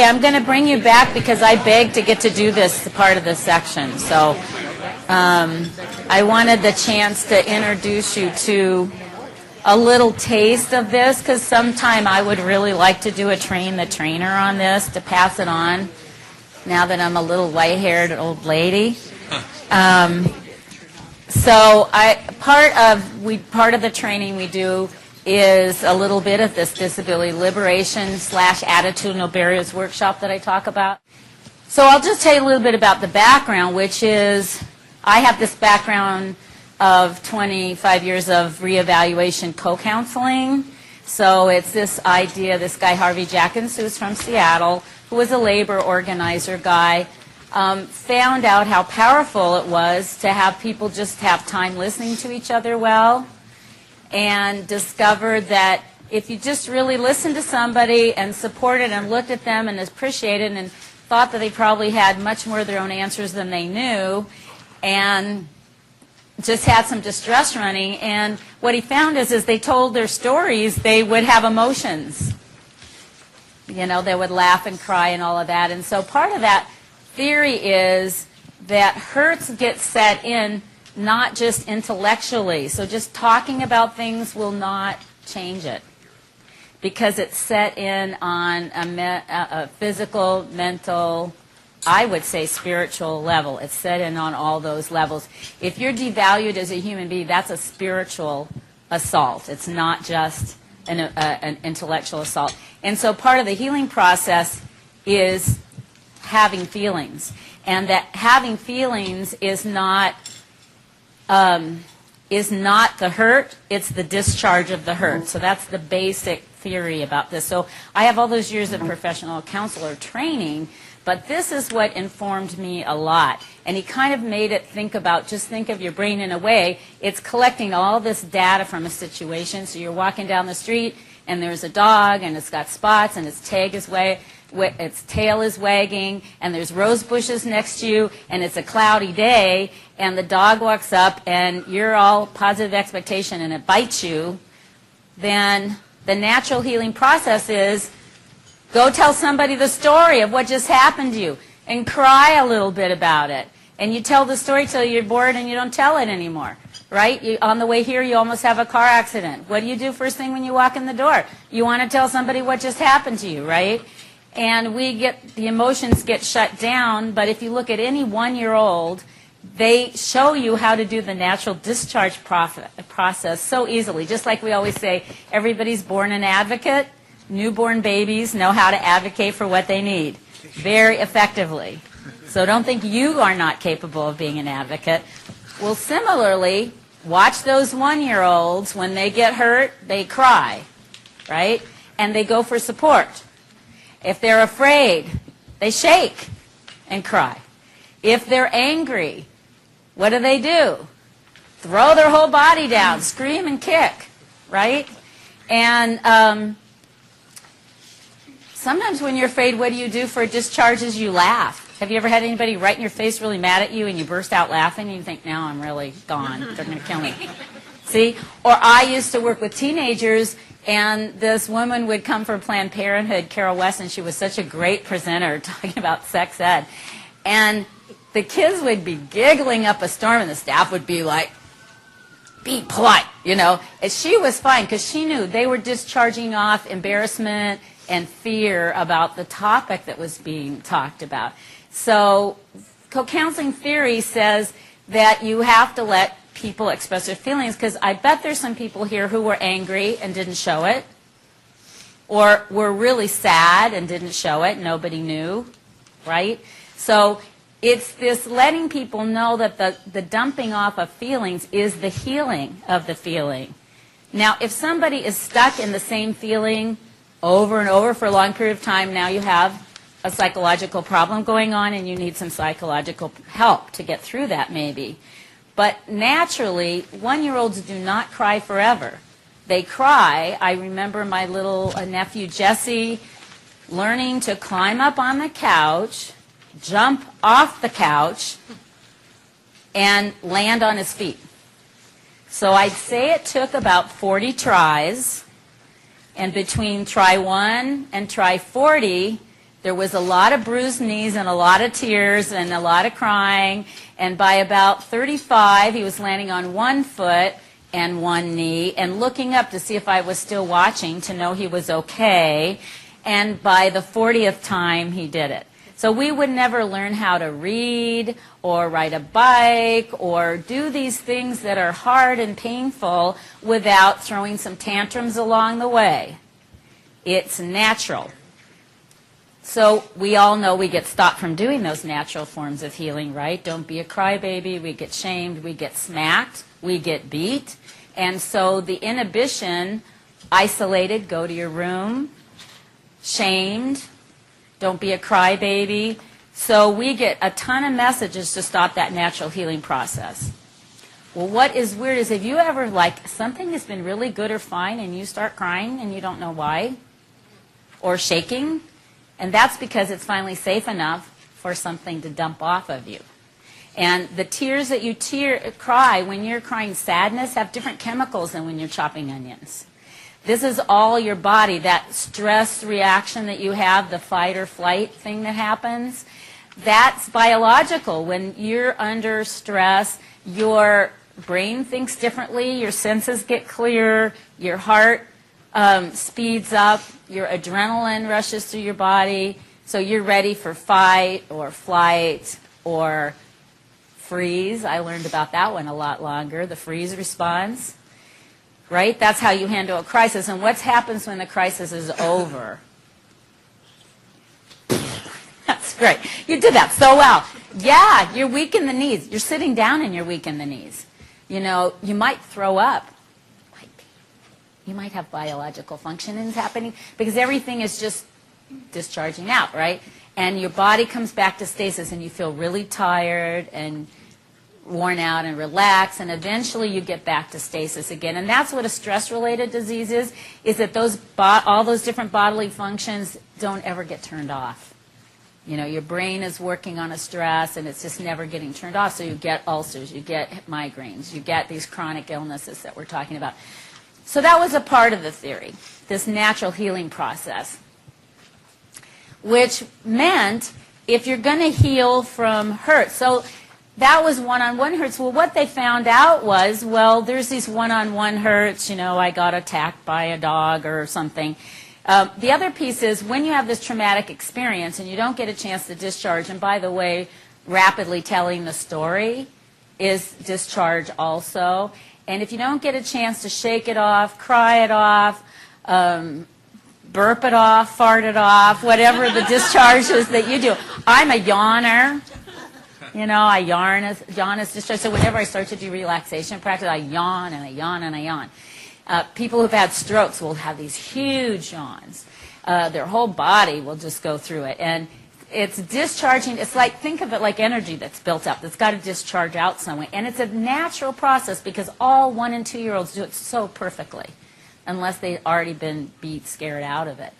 I'm going to bring you back because I begged to get to do this part of this section. So I wanted the chance to introduce you to a little taste of this, because sometime I would really like to do a train the trainer on this to pass it on now that I'm a little white-haired old lady. So part of the training we do is a little bit of this disability liberation / attitudinal barriers workshop that I talk about. So I'll just tell you a little bit about the background, which is I have this background of 25 years of reevaluation co-counseling. So it's this idea, this guy Harvey Jackins, who's from Seattle, who was a labor organizer guy, found out how powerful it was to have people just have time listening to each other well, and discovered that if you just really listened to somebody and supported and looked at them and appreciated and thought that they probably had much more of their own answers than they knew, and just had some distress running, and what he found is they told their stories, they would have emotions. You know, they would laugh and cry and all of that. And so part of that theory is that hurts get set in not just intellectually. So just talking about things will not change it, because it's set in on a physical, mental, I would say spiritual level. It's set in on all those levels. If you're devalued as a human being, that's a spiritual assault. It's not just an intellectual assault. And so part of the healing process is having feelings. And that having feelings is not the hurt, it's the discharge of the hurt. So that's the basic theory about this. So I have all those years of professional counselor training, but this is what informed me a lot. And he kind of made it think about, just think of your brain in a way. It's collecting all this data from a situation. So you're walking down the street, and there's a dog, and it's got spots, and its tail is wagging, and there's rose bushes next to you, and it's a cloudy day, and the dog walks up, and you're all positive expectation, and it bites you. Then the natural healing process is, go tell somebody the story of what just happened to you and cry a little bit about it. And you tell the story till you're bored and you don't tell it anymore, right? On the way here, you almost have a car accident. What do you do first thing when you walk in the door? You want to tell somebody what just happened to you, right? And the emotions get shut down, but if you look at any 1-year-old, they show you how to do the natural discharge process so easily. Just like we always say, everybody's born an advocate. Newborn babies know how to advocate for what they need very effectively. So don't think you are not capable of being an advocate. Well, similarly, watch those 1-year-olds. When they get hurt, they cry, right? And they go for support. If they're afraid, they shake and cry. If they're angry, what do? Throw their whole body down, scream and kick, right? And sometimes when you're afraid, what do you do for discharges? You laugh. Have you ever had anybody right in your face really mad at you and you burst out laughing and you think, now I'm really gone. They're going to kill me. See? Or I used to work with teenagers, and this woman would come from Planned Parenthood, Carol Weston. She was such a great presenter talking about sex ed. And the kids would be giggling up a storm and the staff would be like, be polite, you know. And she was fine because she knew they were discharging off embarrassment and fear about the topic that was being talked about. So co-counseling theory says that you have to let people express their feelings, because I bet there's some people here who were angry and didn't show it, or were really sad and didn't show it, nobody knew, right? So it's this letting people know that the dumping off of feelings is the healing of the feeling. Now, if somebody is stuck in the same feeling over and over for a long period of time, now you have a psychological problem going on and you need some psychological help to get through that maybe. But naturally, 1-year-olds do not cry forever. They cry. I remember my little nephew Jesse learning to climb up on the couch, jump off the couch, and land on his feet. So I'd say it took about 40 tries, and between try 1 and try 40, There was a lot of bruised knees and a lot of tears and a lot of crying. And by about 35, he was landing on one foot and one knee and looking up to see if I was still watching to know he was okay. And by the 40th time, he did it. So we would never learn how to read or ride a bike or do these things that are hard and painful without throwing some tantrums along the way. It's natural. So we all know we get stopped from doing those natural forms of healing, right? Don't be a crybaby. We get shamed. We get smacked. We get beat. And so the inhibition, isolated, go to your room, shamed, don't be a crybaby. So we get a ton of messages to stop that natural healing process. Well, what is weird is if you ever, like, something has been really good or fine and you start crying and you don't know why, or shaking, and that's because it's finally safe enough for something to dump off of you. And the tears that you cry when you're crying sadness have different chemicals than when you're chopping onions. This is all your body, that stress reaction that you have, the fight or flight thing that happens. That's biological. When you're under stress, your brain thinks differently, your senses get clearer, your heart speeds up, your adrenaline rushes through your body, so you're ready for fight or flight or freeze. I learned about that one a lot longer, the freeze response. Right? That's how you handle a crisis. And what happens when the crisis is over? That's great. You did that so well. Yeah, you're weak in the knees. You're sitting down and you're weak in the knees. You know, you might throw up. You might have biological functionings happening because everything is just discharging out, right? And your body comes back to stasis and you feel really tired and worn out and relaxed, and eventually you get back to stasis again. And that's what a stress-related disease is that all those different bodily functions don't ever get turned off. You know, your brain is working on a stress and it's just never getting turned off, so you get ulcers, you get migraines, you get these chronic illnesses that we're talking about. So that was a part of the theory, this natural healing process, which meant if you're going to heal from hurt, so that was one-on-one hurts. Well, what they found out was, well, there's these one-on-one hurts, you know, I got attacked by a dog or something. The other piece is when you have this traumatic experience and you don't get a chance to discharge, and by the way, rapidly telling the story is discharge also. And if you don't get a chance to shake it off, cry it off, burp it off, fart it off, whatever the discharge is that you do. I'm a yawner. You know, I yawn as discharge. So whenever I start to do relaxation practice, I yawn and I yawn and I yawn. People who've had strokes will have these huge yawns. Their whole body will just go through it. And it's discharging. It's like, think of it like energy that's built up. That's got to discharge out some way. And it's a natural process because all 1- and 2-year-olds do it so perfectly, unless they've already been beat, scared out of it.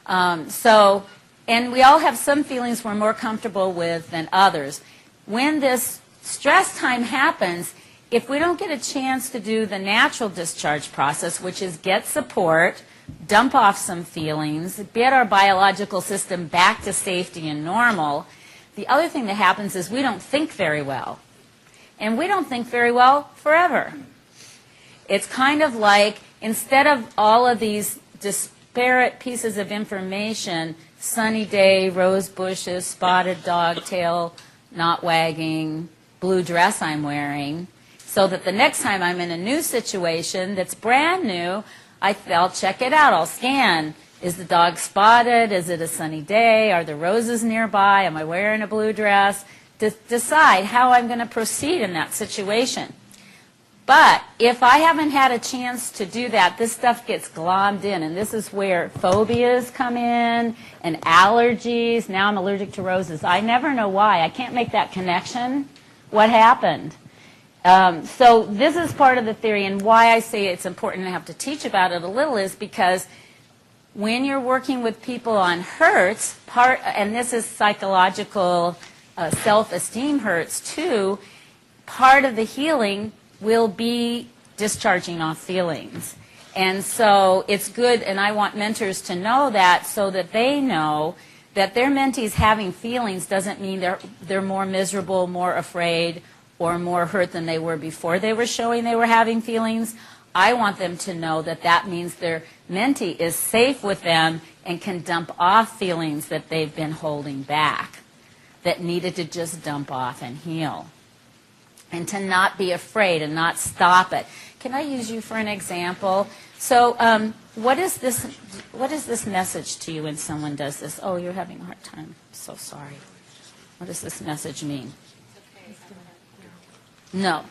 And we all have some feelings we're more comfortable with than others. When this stress time happens, if we don't get a chance to do the natural discharge process, which is get support, dump off some feelings, get our biological system back to safety and normal, the other thing that happens is we don't think very well. And we don't think very well forever. It's kind of like, instead of all of these disparate pieces of information, sunny day, rose bushes, spotted dog, tail not wagging, blue dress I'm wearing, so that the next time I'm in a new situation that's brand new, I'll check it out. I'll scan. Is the dog spotted? Is it a sunny day? Are the roses nearby? Am I wearing a blue dress? Decide how I'm going to proceed in that situation. But if I haven't had a chance to do that, this stuff gets glommed in, and this is where phobias come in and allergies. Now I'm allergic to roses. I never know why. I can't make that connection. What happened? So this is part of the theory, and why I say it's important to have to teach about it a little is because when you're working with people on hurts, and this is psychological self-esteem hurts too, part of the healing will be discharging off feelings. And so it's good, and I want mentors to know that so that they know that their mentees having feelings doesn't mean they're more miserable, more afraid, or more hurt than they were before they were showing they were having feelings. I want them to know that that means their mentee is safe with them and can dump off feelings that they've been holding back, that needed to just dump off and heal. And to not be afraid and not stop it. Can I use you for an example? So what is this message to you when someone does this? Oh, you're having a hard time. I'm so sorry. What does this message mean? No,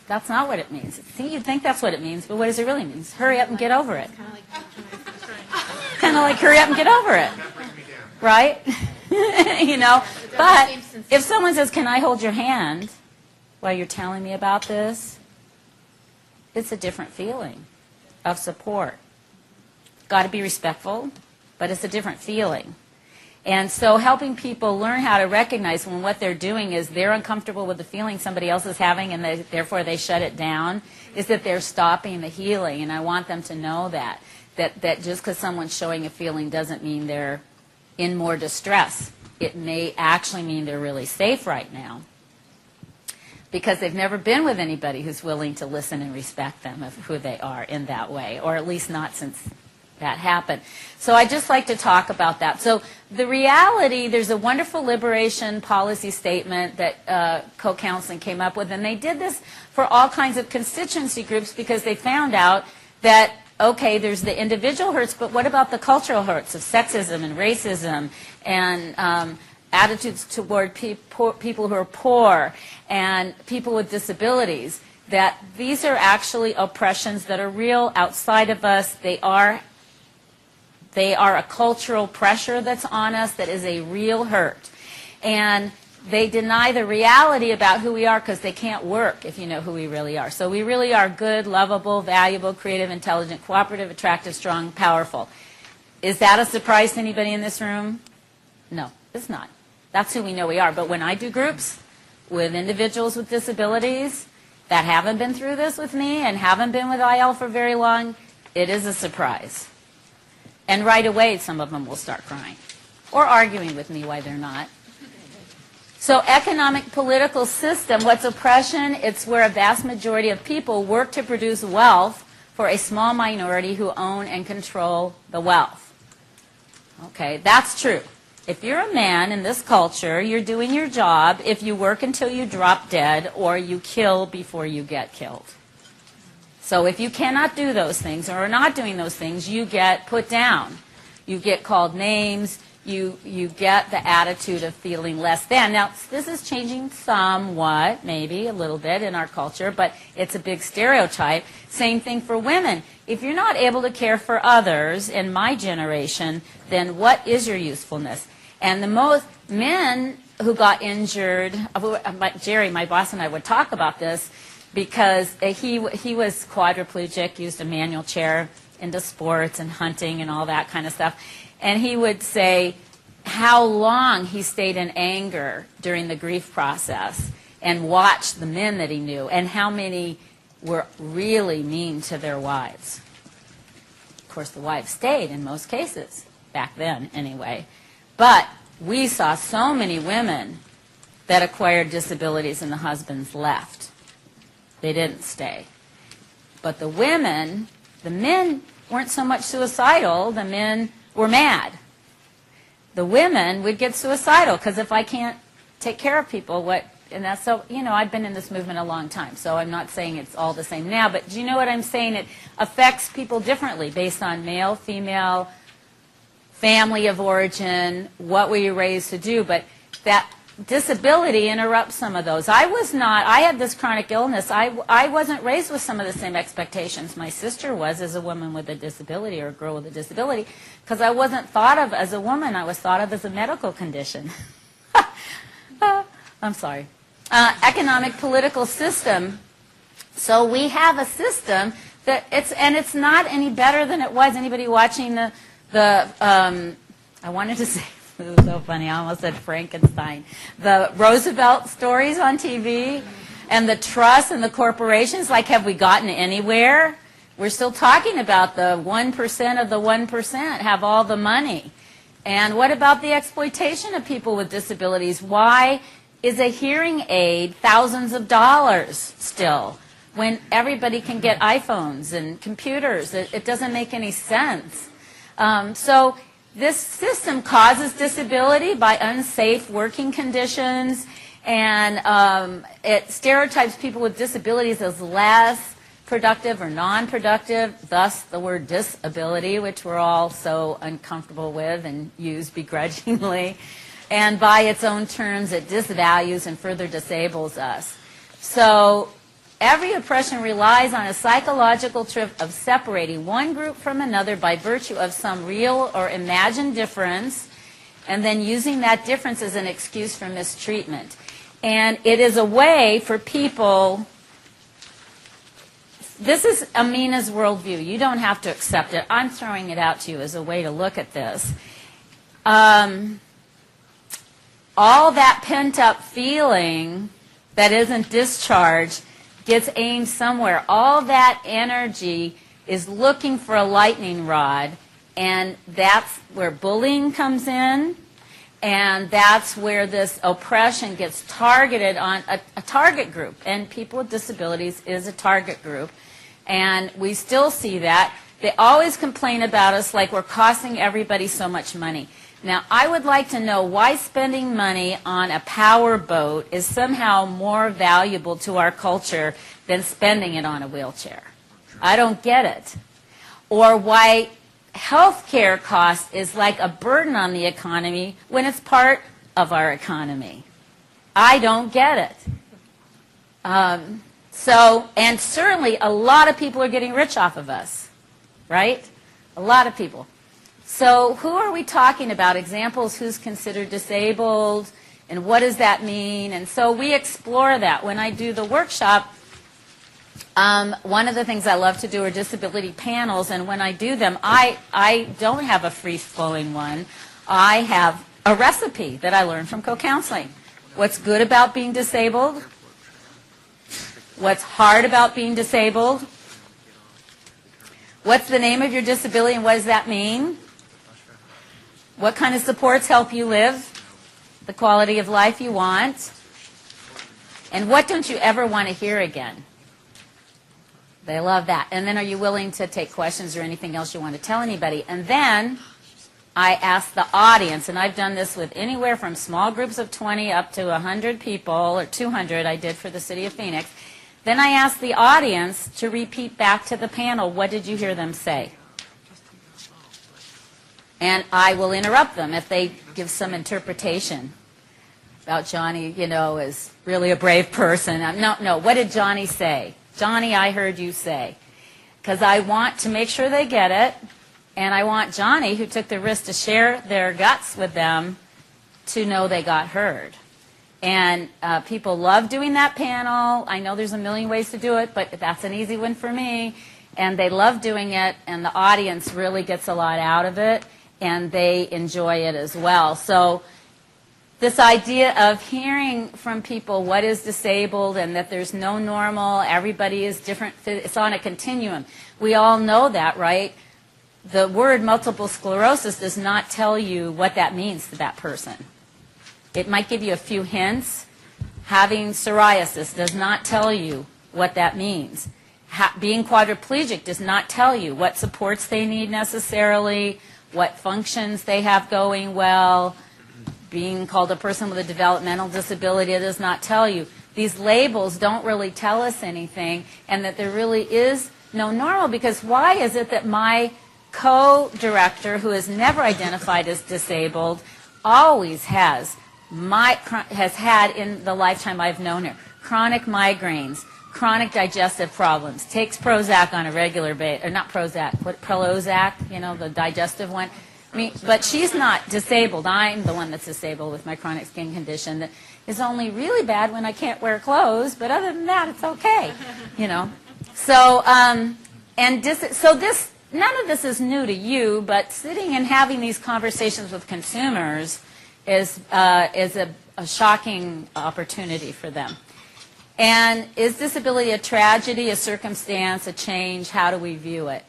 that's not what it means. See, you'd think that's what it means, but what does it really mean? Hurry up and get over it. Kind of like hurry up and get over it. Right? You know? But if someone says, can I hold your hand while you're telling me about this? It's a different feeling of support. Got to be respectful, but it's a different feeling. And so helping people learn how to recognize when what they're doing is they're uncomfortable with the feeling somebody else is having and therefore they shut it down, is that they're stopping the healing. And I want them to know that just because someone's showing a feeling doesn't mean they're in more distress. It may actually mean they're really safe right now, because they've never been with anybody who's willing to listen and respect them of who they are in that way, or at least not since that happened. So I just like to talk about that. So the reality, there's a wonderful liberation policy statement that co-counseling came up with, and they did this for all kinds of constituency groups because they found out that, okay, there's the individual hurts, but what about the cultural hurts of sexism and racism and attitudes toward people who are poor and people with disabilities, that these are actually oppressions that are real outside of us. They are a cultural pressure that's on us that is a real hurt. And they deny the reality about who we are because they can't work if you know who we really are. So we really are good, lovable, valuable, creative, intelligent, cooperative, attractive, strong, powerful. Is that a surprise to anybody in this room? No, it's not. That's who we know we are. But when I do groups with individuals with disabilities that haven't been through this with me and haven't been with IL for very long, it is a surprise. And right away, some of them will start crying or arguing with me why they're not. So economic political system, what's oppression? It's where a vast majority of people work to produce wealth for a small minority who own and control the wealth. Okay, that's true. If you're a man in this culture, you're doing your job if you work until you drop dead or you kill before you get killed. So if you cannot do those things or are not doing those things, you get put down. You get called names. You get the attitude of feeling less than. Now, this is changing somewhat, maybe a little bit in our culture, but it's a big stereotype. Same thing for women. If you're not able to care for others in my generation, then what is your usefulness? And the most men who got injured, Jerry, my boss, and I would talk about this, because he was quadriplegic, used a manual chair, into sports and hunting and all that kind of stuff. And he would say how long he stayed in anger during the grief process and watched the men that he knew and how many were really mean to their wives. Of course, the wives stayed in most cases, back then anyway. But we saw so many women that acquired disabilities and the husbands left. They didn't stay. But the women, the men weren't so much suicidal, the men were mad. The women would get suicidal because if I can't take care of people, and that's so, I've been in this movement a long time, so I'm not saying it's all the same now, but do you know what I'm saying? It affects people differently based on male, female, family of origin, what were you raised to do, but that disability interrupts some of those. I had this chronic illness. I wasn't raised with some of the same expectations my sister was as a woman with a disability or a girl with a disability, because I wasn't thought of as a woman. I was thought of as a medical condition. I'm sorry. Economic political system. So we have a system that it's not any better than it was. Anybody watching I wanted to say, it was so funny, I almost said Frankenstein. The Roosevelt stories on TV and the trusts and the corporations, like, have we gotten anywhere? We're still talking about the 1% of the 1% have all the money. And what about the exploitation of people with disabilities? Why is a hearing aid thousands of dollars still when everybody can get iPhones and computers? It doesn't make any sense. So this system causes disability by unsafe working conditions, and it stereotypes people with disabilities as less productive or non-productive, thus the word disability, which we're all so uncomfortable with and use begrudgingly. And by its own terms, it disvalues and further disables us. So every oppression relies on a psychological trick of separating one group from another by virtue of some real or imagined difference, and then using that difference as an excuse for mistreatment. And it is a way for people. This is Amina's worldview. You don't have to accept it. I'm throwing it out to you as a way to look at this. All that pent-up feeling that isn't discharged gets aimed somewhere. All that energy is looking for a lightning rod, and that's where bullying comes in, and that's where this oppression gets targeted on a target group. And people with disabilities is a target group. And we still see that. They always complain about us like we're costing everybody so much money. Now, I would like to know why spending money on a power boat is somehow more valuable to our culture than spending it on a wheelchair. I don't get it. Or why health care cost is like a burden on the economy when it's part of our economy. I don't get it. And certainly a lot of people are getting rich off of us, right? A lot of people. So who are we talking about? Examples, who's considered disabled, and what does that mean? And so we explore that. When I do the workshop, one of the things I love to do are disability panels, and when I do them, I don't have a free-flowing one. I have a recipe that I learned from co-counseling. What's good about being disabled? What's hard about being disabled? What's the name of your disability and what does that mean? What kind of supports help you live the quality of life you want? And what don't you ever want to hear again? They love that. And then are you willing to take questions or anything else you want to tell anybody? And then I ask the audience, and I've done this with anywhere from small groups of 20 up to 100 people, or 200 I did for the city of Phoenix. Then I ask the audience to repeat back to the panel, what did you hear them say? And I will interrupt them if they give some interpretation about Johnny, you know, is really a brave person. No, what did Johnny say? Johnny, I heard you say. Because I want to make sure they get it, and I want Johnny, who took the risk to share their guts with them, to know they got heard. And people love doing that panel. I know there's a million ways to do it, but that's an easy one for me. And they love doing it, and the audience really gets a lot out of it, and they enjoy it as well. So this idea of hearing from people what is disabled and that there's no normal, everybody is different, it's on a continuum. We all know that, right? The word multiple sclerosis does not tell you what that means to that person. It might give you a few hints. Having psoriasis does not tell you what that means. Being quadriplegic does not tell you what supports they need necessarily, what functions they have going well. Being called a person with a developmental disability, it does not tell you. These labels don't really tell us anything, and that there really is no normal, because why is it that my co-director, who is never identified as disabled, always has had in the lifetime I've known her chronic migraines, chronic digestive problems, takes Prozac on a regular basis, or not Prozac, what, Prozac, you know, the digestive one. I mean, but she's not disabled. I'm the one that's disabled with my chronic skin condition that is only really bad when I can't wear clothes, but other than that, it's okay, you know. So, none of this is new to you, but sitting and having these conversations with consumers is a shocking opportunity for them. And is disability a tragedy, a circumstance, a change? How do we view it?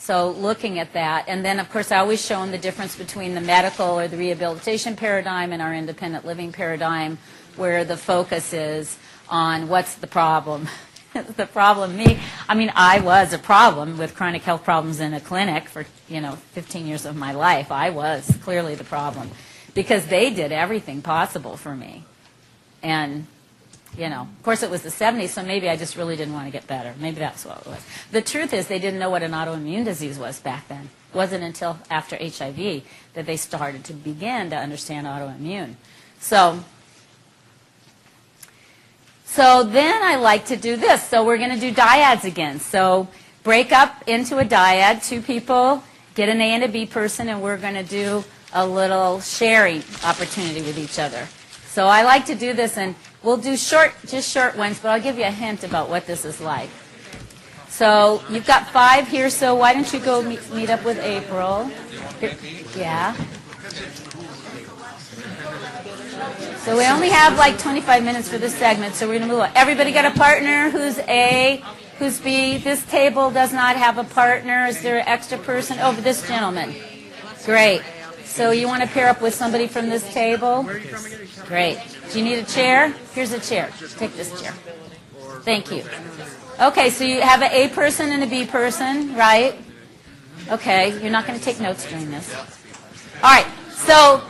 So looking at that, and then of course I always show them the difference between the medical or the rehabilitation paradigm and our independent living paradigm, where the focus is on what's the problem. The problem, I was a problem with chronic health problems in a clinic for 15 years of my life. I was clearly the problem because they did everything possible for me. And of course it was the 70s, so maybe I just really didn't want to get better. Maybe that's what it was. The truth is they didn't know what an autoimmune disease was back then. It wasn't until after HIV that they started to begin to understand autoimmune. So then I like to do this. So we're going to do dyads again. So break up into a dyad, 2 people, get an A and a B person, and we're going to do a little sharing opportunity with each other. So I like to do this, and we'll do just short ones, but I'll give you a hint about what this is like. So you've got 5 here, so why don't you go meet up with April? Yeah. So we only have like 25 minutes for this segment, so we're going to move on. Everybody got a partner? Who's A? Who's B? This table does not have a partner. Is there an extra person? Oh, this gentleman. Great. So you want to pair up with somebody from this table? Great. Do you need a chair? Here's a chair. Take this chair. Thank you. Okay, so you have an A person and a B person, right? Okay, you're not going to take notes during this. All right, so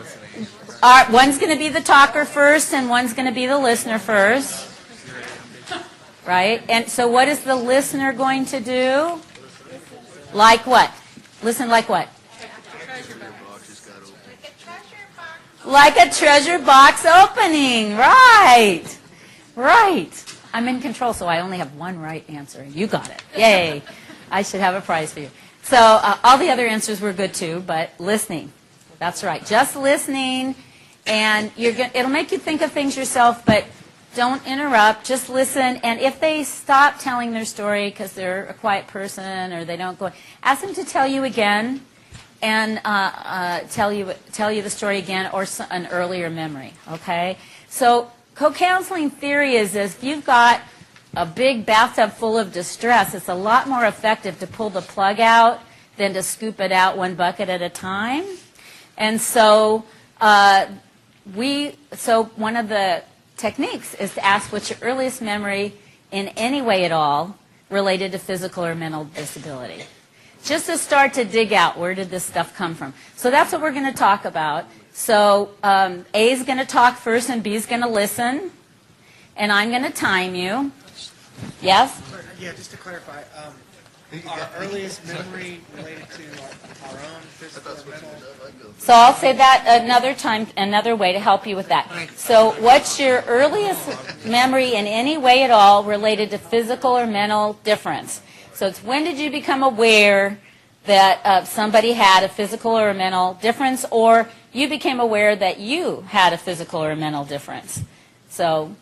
one's going to be the talker first and one's going to be the listener first. Right? And so what is the listener going to do? Like what? Listen like what? Like a treasure box opening. Right. Right. I'm in control, so I only have one right answer. You got it. Yay. I should have a prize for you. So all the other answers were good too, but listening. That's right. Just listening. And it'll make you think of things yourself, but don't interrupt. Just listen. And if they stop telling their story because they're a quiet person or they don't go, ask them to tell you again and tell you the story again or an earlier memory. Okay? So co-counseling theory is this: if you've got a big bathtub full of distress, it's a lot more effective to pull the plug out than to scoop it out one bucket at a time. And so one of the techniques is to ask what's your earliest memory in any way at all related to physical or mental disability. Just to start to dig out where did this stuff come from. So that's what we're going to talk about. So A is going to talk first and B is going to listen. And I'm going to time you. Yes? Yeah, just to clarify, our earliest memory related to our own physical or mental. So I'll say that another way to help you with that. So what's your earliest memory in any way at all related to physical or mental difference? So it's when did you become aware that somebody had a physical or a mental difference, or you became aware that you had a physical or mental difference? So,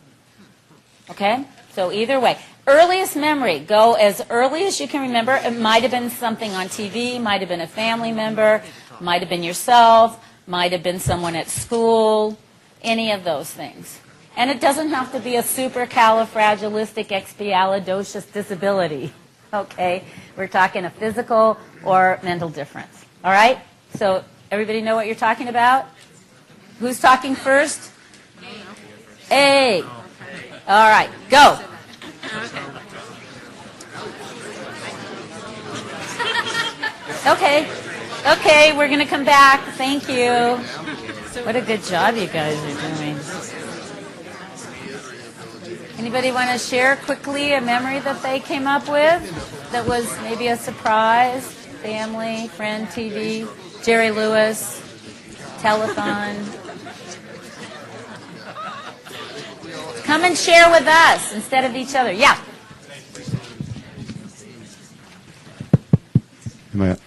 okay? So either way. Earliest memory, go as early as you can remember. It might have been something on TV, might have been a family member, might have been yourself, might have been someone at school, any of those things. And it doesn't have to be a supercalifragilisticexpialidocious disability. Okay? We're talking a physical or mental difference. All right? So everybody know what you're talking about? Who's talking first? A. All right, go. Okay, we're going to come back. Thank you. What a good job you guys are doing. Anybody want to share quickly a memory that they came up with that was maybe a surprise? Family, friend, TV, Jerry Lewis, telethon. Come and share with us instead of each other. Yeah. Am I?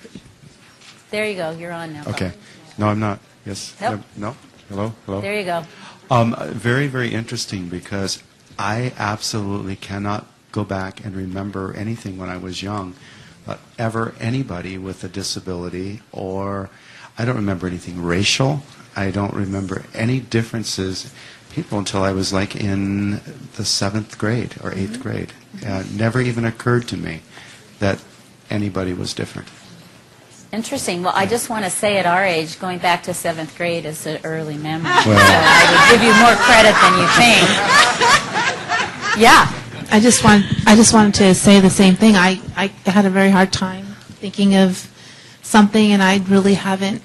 There you go. You're on now. Okay. No, I'm not. Yes. Nope. No. Hello. Hello. There you go. Very, very interesting because I absolutely cannot go back and remember anything when I was young, ever anybody with a disability, or I don't remember anything racial. I don't remember any differences. People until I was like in the 7th grade or 8th grade. Never even occurred to me that anybody was different. Interesting. Well, I just want to say at our age, going back to 7th grade is an early memory. Well. So I would give you more credit than you think. Yeah. I just wanted to say the same thing. I had a very hard time thinking of something, and I really haven't.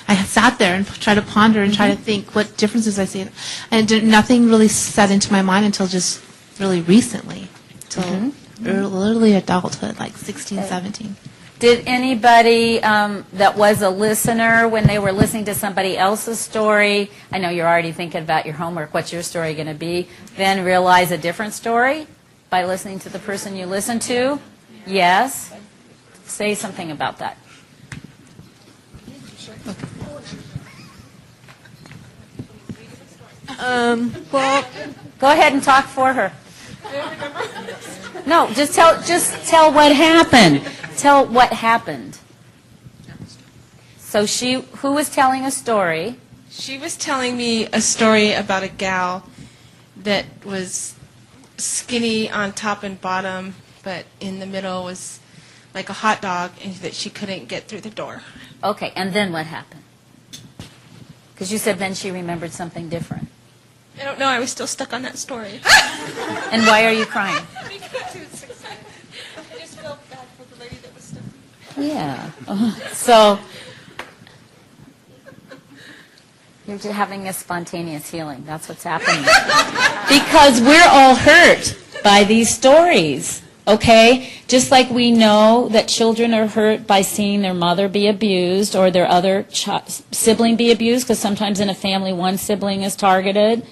I sat there and tried to ponder and try to think what differences I see, and nothing really set into my mind until just really recently, until early adulthood, like 16, 17. Did anybody that was a listener, when they were listening to somebody else's story, I know you're already thinking about your homework, what's your story going to be, then realize a different story by listening to the person you listened to? Yes? Say something about that. Well, Go ahead and talk for her. No, just tell what happened. Tell what happened. So who was telling a story? she was telling me a story about a gal that was skinny on top and bottom, but in the middle was like a hot dog, and that she couldn't get through the door. Okay, and then what happened? Because you said then she remembered something different. I don't know, I was still stuck on that story. And why are you crying? Because it was exciting. I just felt bad for the lady that was stuck. Yeah. So you're just having a spontaneous healing. That's what's happening. Because we're all hurt by these stories, okay? Just like we know that children are hurt by seeing their mother be abused or their other sibling be abused, because sometimes in a family one sibling is targeted.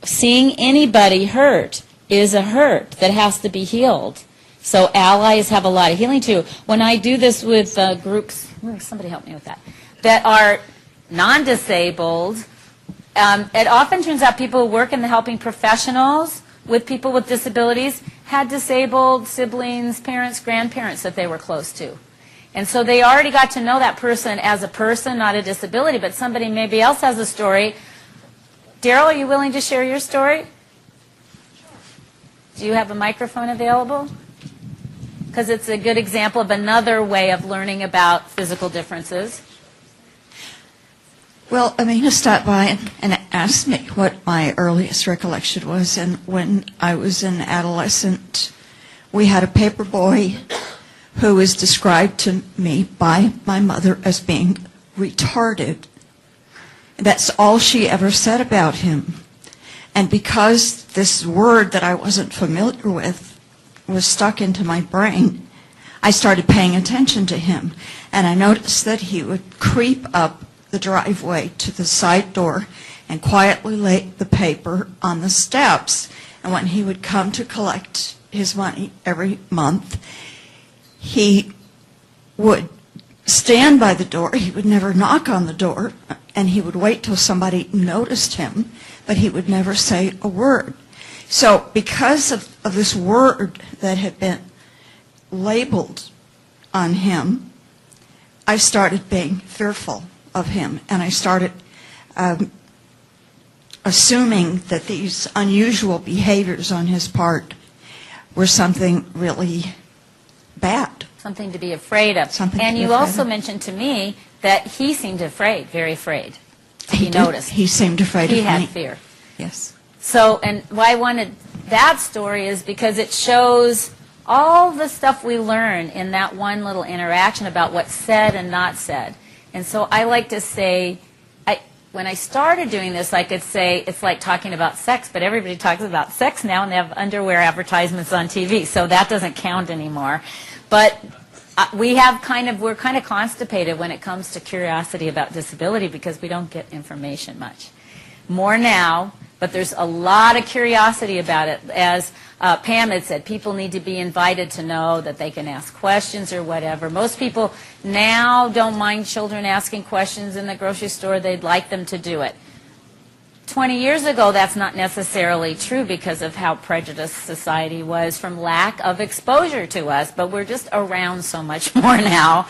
Seeing anybody hurt is a hurt that has to be healed. So allies have a lot of healing too. When I do this with groups, somebody help me with that are non-disabled, it often turns out people who work in the helping professionals with people with disabilities had disabled siblings, parents, grandparents that they were close to. And so they already got to know that person as a person, not a disability, but somebody maybe else has a story. Daryl, are you willing to share your story? Do you have a microphone available? Because it's a good example of another way of learning about physical differences. Well, Amina stopped by and asked me what my earliest recollection was, and when I was an adolescent, we had a paper boy who was described to me by my mother as being retarded. That's all she ever said about him. And because this word that I wasn't familiar with was stuck into my brain, I started paying attention to him. And I noticed that he would creep up the driveway to the side door and quietly lay the paper on the steps. And when he would come to collect his money every month, he would stand by the door. He would never knock on the door, and he would wait till somebody noticed him, but he would never say a word. So because of this word that had been labeled on him, I started being fearful of him, and I started assuming that these unusual behaviors on his part were something really bad. Something to be afraid of. And you also mentioned to me that he seemed afraid, very afraid. He noticed. He seemed afraid of me. He had fear. Yes. So, and why I wanted that story is because it shows all the stuff we learn in that one little interaction about what's said and not said. And so I like to say, when I started doing this, I could say it's like talking about sex, but everybody talks about sex now, and they have underwear advertisements on TV, so that doesn't count anymore. But we're kind of constipated when it comes to curiosity about disability because we don't get information much. More now, but there's a lot of curiosity about it. As Pam had said, people need to be invited to know that they can ask questions or whatever. Most people now don't mind children asking questions in the grocery store. They'd like them to do it. 20 years ago, that's not necessarily true because of how prejudiced society was from lack of exposure to us. But we're just around so much more now,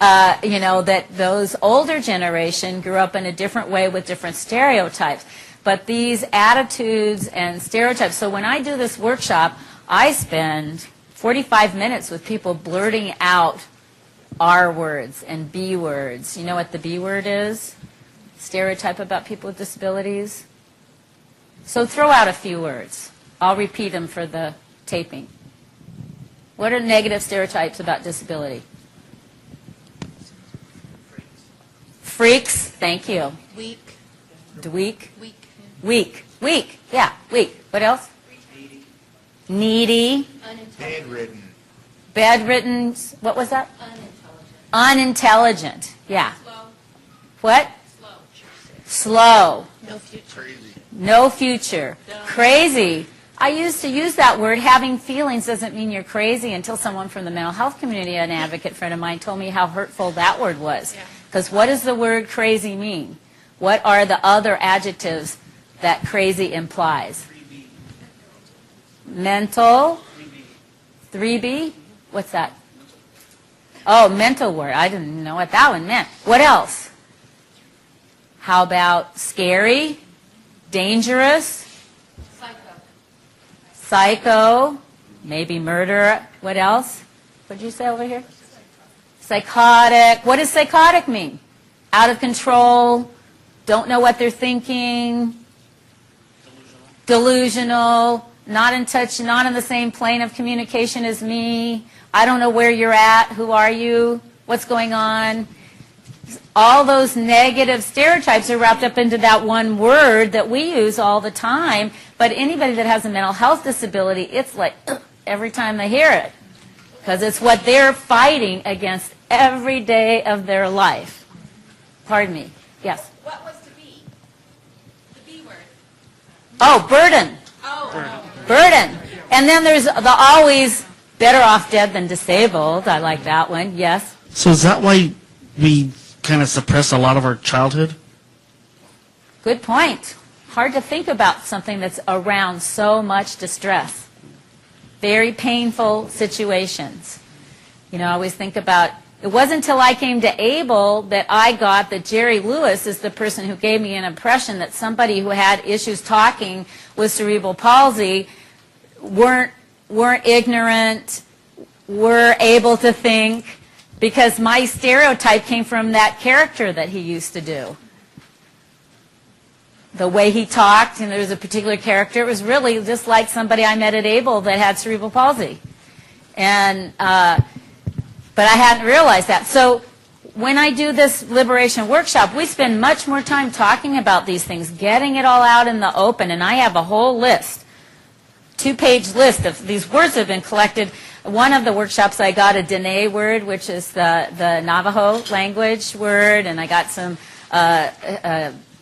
that those older generation grew up in a different way with different stereotypes. But these attitudes and stereotypes, so when I do this workshop, I spend 45 minutes with people blurting out R words and B words. You know what the B word is? Stereotype about people with disabilities. So throw out a few words. I'll repeat them for the taping. What are negative stereotypes about disability? Freaks, thank you. Weak. Weak. Weak. Weak. Weak. Yeah, weak. What else? Needy. Bedridden. Bedridden. What was that? Unintelligent. Yeah. Slow. What? Slow. No future. No future. Crazy. I used to use that word. Having feelings doesn't mean you're crazy until someone from the mental health community, an advocate friend of mine, told me how hurtful that word was. Because what does the word crazy mean? What are the other adjectives that crazy implies? Mental. 3B? What's that? Oh, mental word. I didn't know what that one meant. What else? How about scary? Dangerous? Psycho. Maybe murder. What else? What did you say over here? Psychotic. What does psychotic mean? Out of control. Don't know what they're thinking. Delusional. Not in touch, not in the same plane of communication as me. I don't know where you're at. Who are you? What's going on? All those negative stereotypes are wrapped up into that one word that we use all the time. But anybody that has a mental health disability, it's like every time they hear it. Because it's what they're fighting against every day of their life. Pardon me. Yes? What was the B? The B word. Oh, burden. Burden. And then there's the always better off dead than disabled. I like that one. Yes? So is that why we kind of suppress a lot of our childhood? Good point. Hard to think about something that's around so much distress. Very painful situations. You know, I always think about, it wasn't until I came to ABIL that I got that Jerry Lewis is the person who gave me an impression that somebody who had issues talking with cerebral palsy weren't ignorant, were able to think, because my stereotype came from that character that he used to do. The way he talked, and there was a particular character, it was really just like somebody I met at ABIL that had cerebral palsy. And, but I hadn't realized that. So when I do this liberation workshop, we spend much more time talking about these things, getting it all out in the open, and I have a whole list, 2-page list of these words that have been collected. One of the workshops I got a Dene word, which is the Navajo language word, and I got some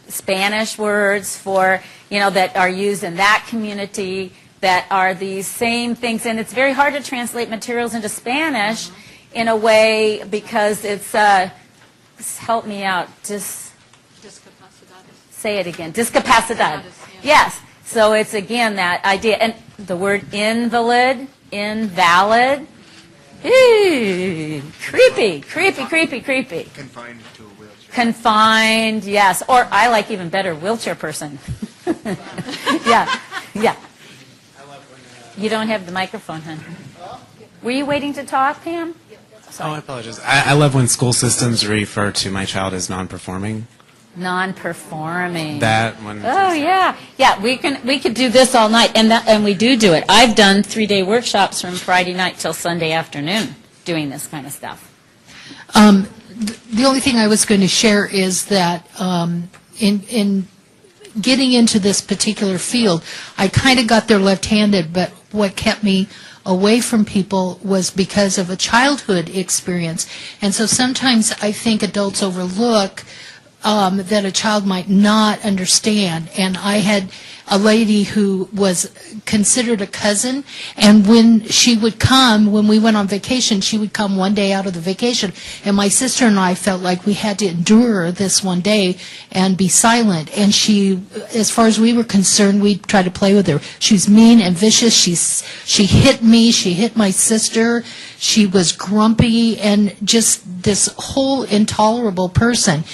Spanish words for, that are used in that community that are these same things. And it's very hard to translate materials into Spanish in a way because it's, help me out, just say it again, discapacidad. Yes. So it's, again, that idea. And the word invalid, invalid, creepy. Confined to a wheelchair. Confined, yes. Or I like even better, wheelchair person. Yeah. You don't have the microphone, hon. Were you waiting to talk, Pam? Oh, I apologize. I love when school systems refer to my child as non-performing. Non-performing. That one. Oh, yeah. Yeah, we could do this all night, and we do it. I've done 3-day workshops from Friday night till Sunday afternoon doing this kind of stuff. The only thing I was going to share is that in getting into this particular field, I kind of got there left-handed, but what kept me away from people was because of a childhood experience. And so sometimes I think adults overlook that a child might not understand. And I had a lady who was considered a cousin, and when she would come, when we went on vacation, she would come one day out of the vacation, and my sister and I felt like we had to endure this one day and be silent. And she, as far as we were concerned, we tried to play with her. She was mean and vicious. She hit me. She hit my sister. She was grumpy and just this whole intolerable person.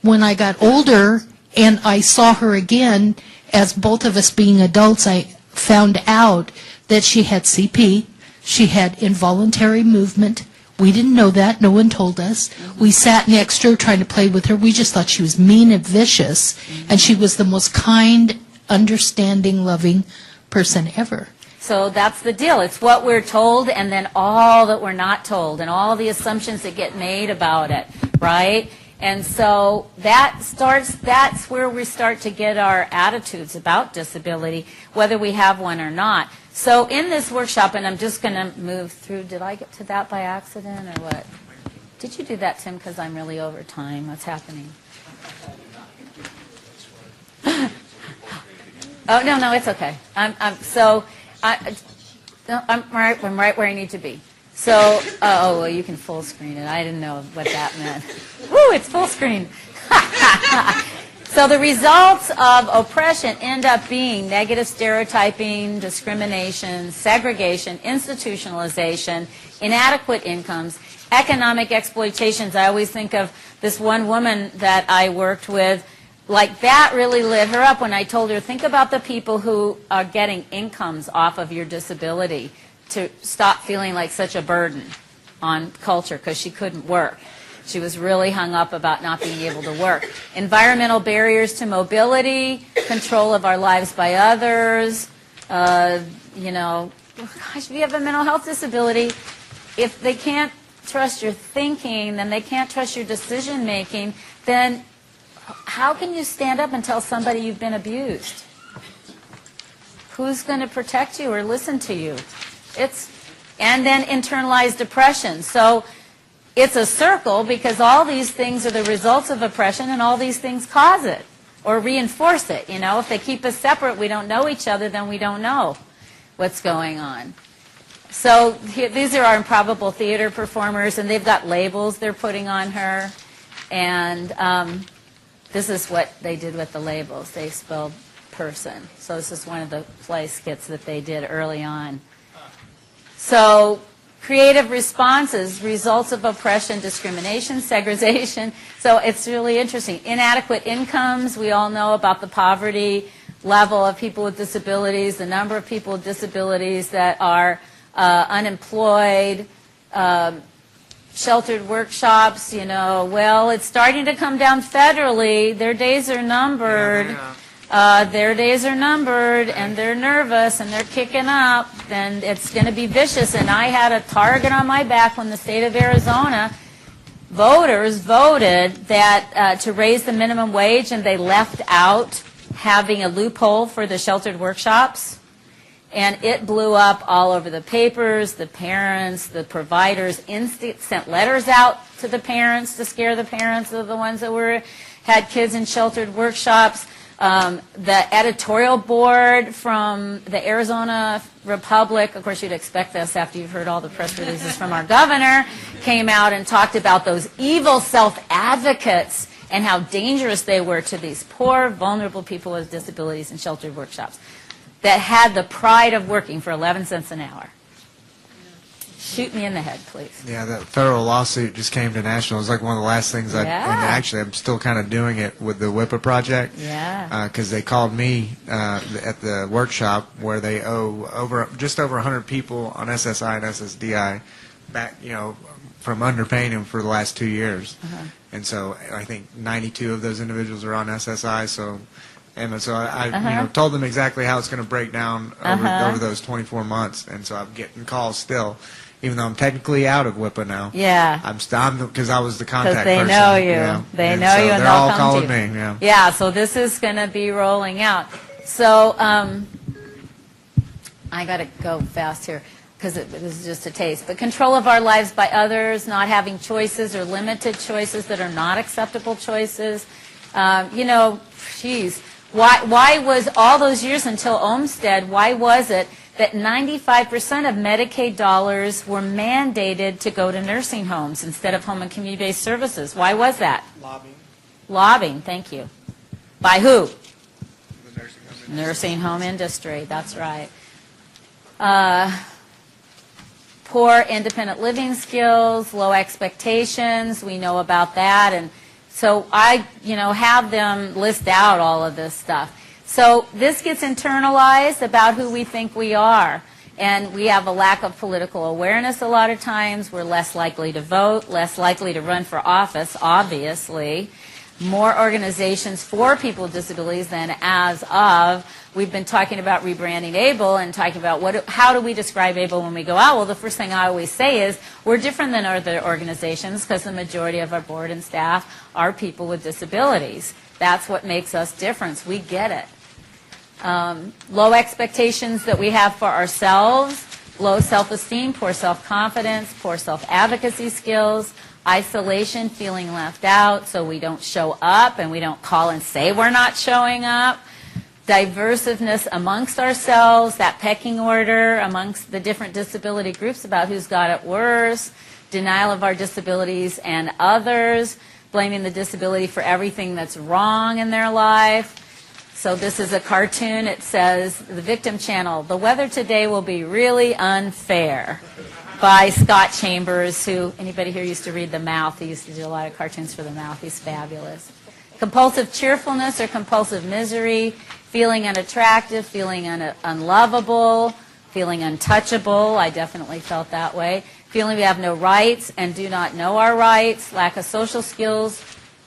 When I got older and I saw her again, as both of us being adults, I found out that she had CP, she had involuntary movement, We didn't know that. No one told us. We sat next to her trying to play with her. We just thought she was mean and vicious, and she was the most kind, understanding, loving person ever. So that's the deal. It's what we're told and then all that we're not told and all the assumptions that get made about it, right? And so that's where we start to get our attitudes about disability, whether we have one or not. So in this workshop, and I'm just going to move through, did I get to that by accident or what? Did you do that, Tim, because I'm really over time? What's happening? Oh, no, it's okay. I'm right where I need to be. So, well, you can full screen it. I didn't know what that meant. Woo, it's full screen. So the results of oppression end up being negative stereotyping, discrimination, segregation, institutionalization, inadequate incomes, economic exploitations. I always think of this one woman that I worked with. Like, that really lit her up when I told her, think about the people who are getting incomes off of your disability to stop feeling like such a burden on culture because she couldn't work. She was really hung up about not being able to work. Environmental barriers to mobility, control of our lives by others, gosh, if you have a mental health disability, if they can't trust your thinking, then they can't trust your decision making, then how can you stand up and tell somebody you've been abused? Who's going to protect you or listen to you? And then internalized depression. So it's a circle because all these things are the results of oppression and all these things cause it or reinforce it. If they keep us separate, we don't know each other, then we don't know what's going on. So these are our improbable theater performers, and they've got labels they're putting on her. And this is what they did with the labels. They spelled person. So this is one of the play skits that they did early on. So creative responses, results of oppression, discrimination, segregation. So it's really interesting. Inadequate incomes, we all know about the poverty level of people with disabilities, the number of people with disabilities that are unemployed, sheltered workshops, well, it's starting to come down federally. Their days are numbered. Their days are numbered, and they're nervous, and they're kicking up, then it's going to be vicious. And I had a target on my back when the state of Arizona voters voted that to raise the minimum wage, and they left out having a loophole for the sheltered workshops. And it blew up all over the papers. The parents, the providers sent letters out to the parents to scare the parents of the ones that had kids in sheltered workshops. The editorial board from the Arizona Republic, of course you'd expect this after you've heard all the press releases from our governor, came out and talked about those evil self-advocates and how dangerous they were to these poor, vulnerable people with disabilities in sheltered workshops that had the pride of working for 11 cents an hour. Shoot me in the head, please. Yeah, that federal lawsuit just came to national. It was like one of the last things and actually I'm still kind of doing it with the WIPA project. Yeah. Because they called me at the workshop where they owe just over 100 people on SSI and SSDI back, from underpaying them for the last 2 years. And so I think 92 of those individuals are on SSI. So I told them exactly how it's going to break down over those 24 months. And so I'm getting calls still. Even though I'm technically out of WIPA now. Yeah. I'm because I was the contact person. Because they know you. Yeah. They know you and they're all they'll come calling to you. me. Yeah. Yeah, so this is going to be rolling out. So I got to go fast here because this is just a taste. But control of our lives by others, not having choices or limited choices that are not acceptable choices. Why was all those years until Olmstead, why was it that 95% of Medicaid dollars were mandated to go to nursing homes instead of home and community-based services? Why was that? Lobbying. Lobbying, thank you. By who? The nursing home industry, that's right. Poor independent living skills, low expectations, we know about that. And so I, have them list out all of this stuff. So this gets internalized about who we think we are. And we have a lack of political awareness a lot of times. We're less likely to vote, less likely to run for office, obviously. More organizations for people with disabilities than as of. We've been talking about rebranding ABIL and talking about how do we describe ABIL when we go out. Well, the first thing I always say is we're different than other organizations because the majority of our board and staff are people with disabilities. That's what makes us different. We get it. Low expectations that we have for ourselves, low self-esteem, poor self-confidence, poor self-advocacy skills, isolation, feeling left out, so we don't show up and we don't call and say we're not showing up, diversiveness amongst ourselves, that pecking order amongst the different disability groups about who's got it worse, denial of our disabilities and others, blaming the disability for everything that's wrong in their life. So this is a cartoon. It says, the Victim Channel, the weather today will be really unfair, by Scott Chambers, who, anybody here used to read The Mouth? He used to do a lot of cartoons for The Mouth. He's fabulous. Compulsive cheerfulness or compulsive misery, feeling unattractive, feeling unlovable, feeling untouchable. I definitely felt that way. Feeling we have no rights and do not know our rights, lack of social skills,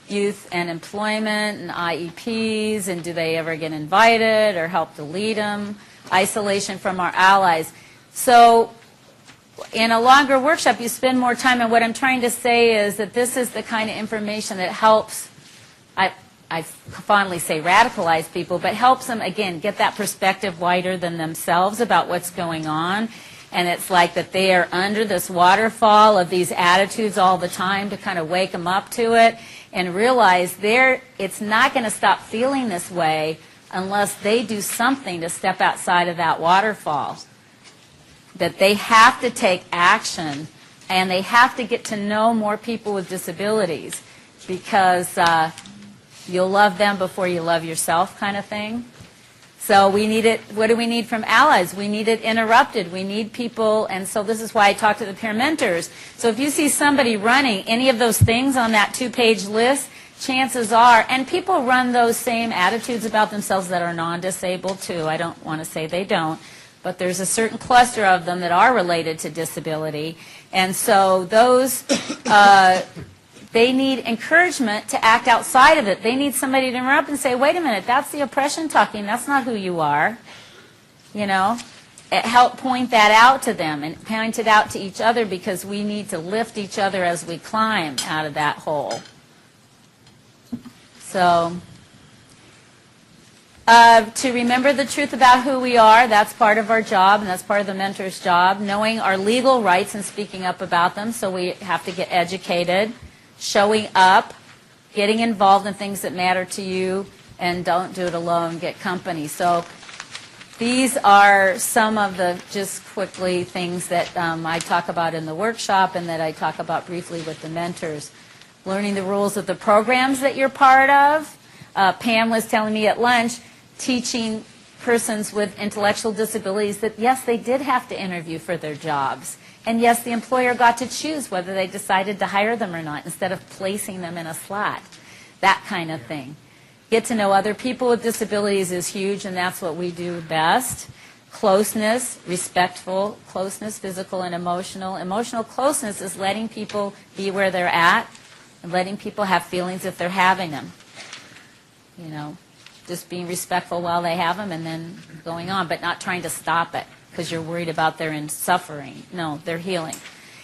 youth and employment and IEPs, and do they ever get invited or help to lead them, isolation from our allies. So in a longer workshop, you spend more time, and what I'm trying to say is that this is the kind of information that helps, I fondly say radicalize people, but helps them, again, get that perspective wider than themselves about what's going on. And it's like that they are under this waterfall of these attitudes all the time to kind of wake them up to it and realize it's not going to stop feeling this way unless they do something to step outside of that waterfall. That they have to take action and they have to get to know more people with disabilities because you'll love them before you love yourself kind of thing. So we need it. What do we need from allies? We need it interrupted. We need people, and so this is why I talk to the peer mentors. So if you see somebody running any of those things on that 2-page list, chances are, and people run those same attitudes about themselves that are non-disabled too. I don't want to say they don't, but there's a certain cluster of them that are related to disability. And so those, they need encouragement to act outside of it. They need somebody to interrupt and say, wait a minute, that's the oppression talking. That's not who you are. You know, help point that out to them and point it out to each other because we need to lift each other as we climb out of that hole. So to remember the truth about who we are, that's part of our job, and that's part of the mentor's job. Knowing our legal rights and speaking up about them, so we have to get educated. Showing up, getting involved in things that matter to you, and don't do it alone, get company. So these are some of the, just quickly, things that I talk about in the workshop and that I talk about briefly with the mentors. Learning the rules of the programs that you're part of. Pam was telling me at lunch, teaching persons with intellectual disabilities that, yes, they did have to interview for their jobs. And yes, the employer got to choose whether they decided to hire them or not instead of placing them in a slot. That kind of thing. Get to know other people with disabilities is huge, and that's what we do best. Closeness, respectful closeness, physical and emotional. Emotional closeness is letting people be where they're at and letting people have feelings if they're having them. You know, just being respectful while they have them and then going on, but not trying to stop it because you're worried about their suffering. No, they're healing.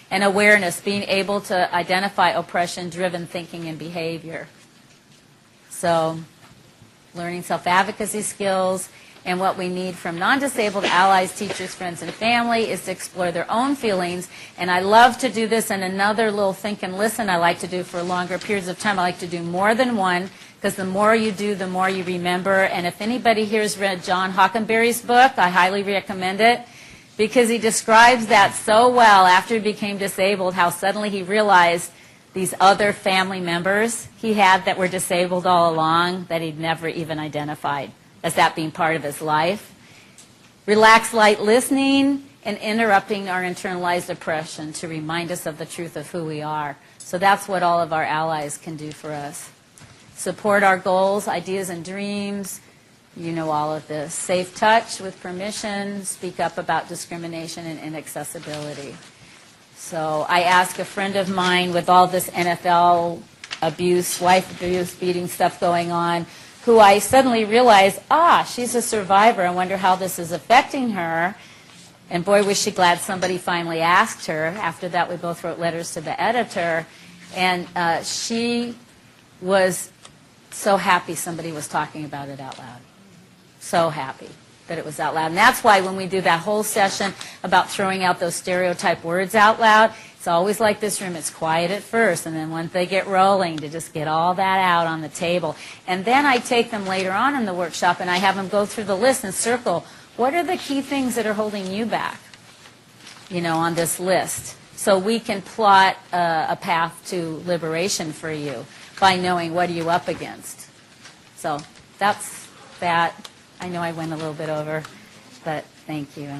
And awareness, being able to identify oppression-driven thinking and behavior. So learning self-advocacy skills, and what we need from non-disabled allies, teachers, friends, and family is to explore their own feelings. And I love to do this in another little think and listen I like to do for longer periods of time. I like to do more than one, because the more you do, the more you remember. And if anybody here has read John Hockenberry's book, I highly recommend it, because he describes that so well after he became disabled, how suddenly he realized these other family members he had that were disabled all along that he'd never even identified as that being part of his life. Relaxed light listening and interrupting our internalized oppression to remind us of the truth of who we are. So that's what all of our allies can do for us. Support our goals, ideas, and dreams. You know all of this. Safe touch with permission, speak up about discrimination and inaccessibility. So I asked a friend of mine with all this NFL abuse, wife abuse, beating stuff going on, who I suddenly realized, she's a survivor. I wonder how this is affecting her. And boy, was she glad somebody finally asked her. After that, we both wrote letters to the editor. And she was so happy somebody was talking about it out loud. So happy that it was out loud. And that's why when we do that whole session about throwing out those stereotype words out loud, it's always like this room. It's quiet at first, and then once they get rolling, to just get all that out on the table. And then I take them later on in the workshop, and I have them go through the list and circle, what are the key things that are holding you back, on this list? So we can plot a path to liberation for you by knowing what are you up against. So that's that. I know I went a little bit over, but thank you.